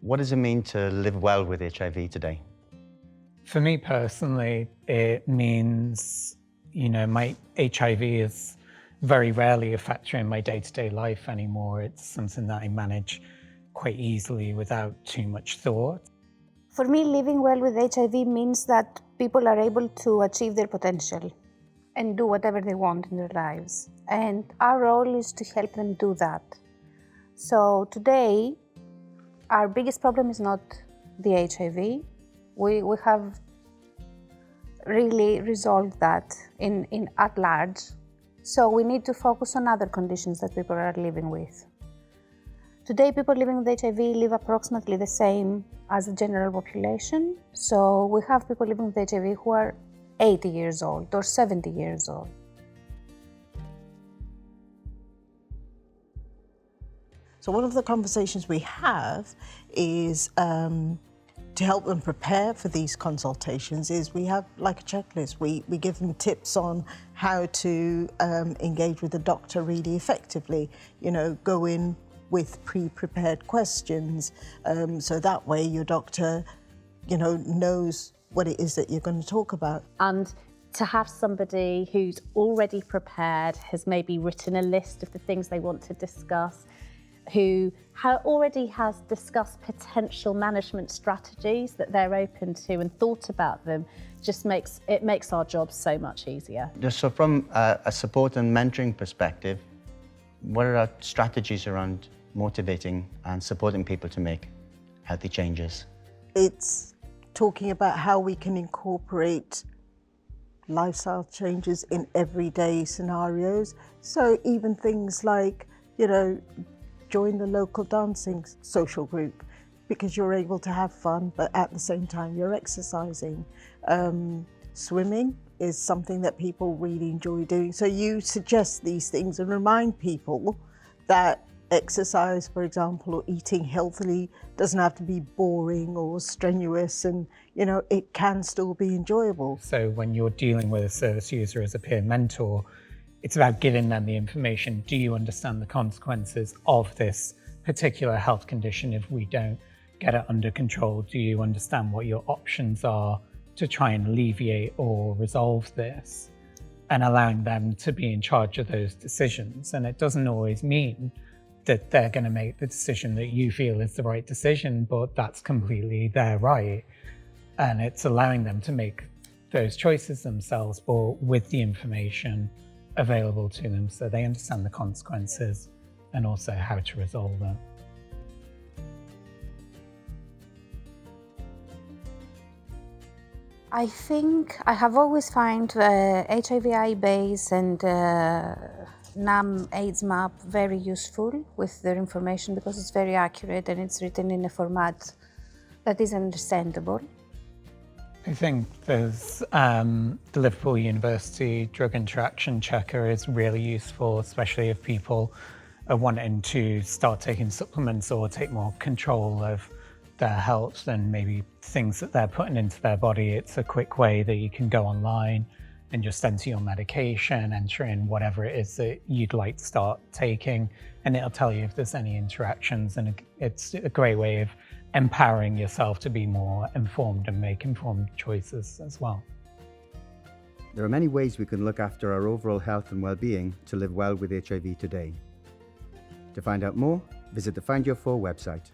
What does it mean to live well with HIV today? For me personally, it means, my HIV is very rarely a factor in my day-to-day life anymore. It's something that I manage quite easily without too much thought. For me, living well with HIV means that people are able to achieve their potential and do whatever they want in their lives. And our role is to help them do that. So today, our biggest problem is not the HIV. We have really resolved that in at large. So we need to focus on other conditions that people are living with. Today, people living with HIV live approximately the same as the general population. So we have people living with HIV who are 80 years old or 70 years old. So one of the conversations we have is to help them prepare for these consultations is we have like a checklist. We give them tips on how to engage with the doctor really effectively, go in with pre-prepared questions, so that way your doctor, knows what it is that you're going to talk about. And to have somebody who's already prepared, has maybe written a list of the things they want to discuss, who already has discussed potential management strategies that they're open to and thought about them, just makes our job so much easier. So from a support and mentoring perspective, what are our strategies around motivating and supporting people to make healthy changes? It's talking about how we can incorporate lifestyle changes in everyday scenarios. So even things like, join the local dancing social group because you're able to have fun, but at the same time you're exercising. Swimming is something that people really enjoy doing. So you suggest these things and remind people that exercise, for example, or eating healthily doesn't have to be boring or strenuous, and it can still be enjoyable. So when you're dealing with a service user as a peer mentor, it's about giving them the information. Do you understand the consequences of this particular health condition if we don't get it under control? Do you understand what your options are to try and alleviate or resolve this? And allowing them to be in charge of those decisions. And it doesn't always mean that they're going to make the decision that you feel is the right decision, but that's completely their right. And it's allowing them to make those choices themselves, but with the information available to them so they understand the consequences and also how to resolve them. I think I have always found HIV/AIDS and NAM AIDS map very useful with their information because it's very accurate and it's written in a format that is understandable. I think there's the Liverpool University Drug Interaction Checker is really useful, especially if people are wanting to start taking supplements or take more control of their health and maybe things that they're putting into their body. It's a quick way that you can go online and just enter your medication, enter in whatever it is that you'd like to start taking, and it'll tell you if there's any interactions. And it's a great way of empowering yourself to be more informed and make informed choices as well. There are many ways we can look after our overall health and well-being to live well with HIV today. To find out more, visit the Find Your 4 website.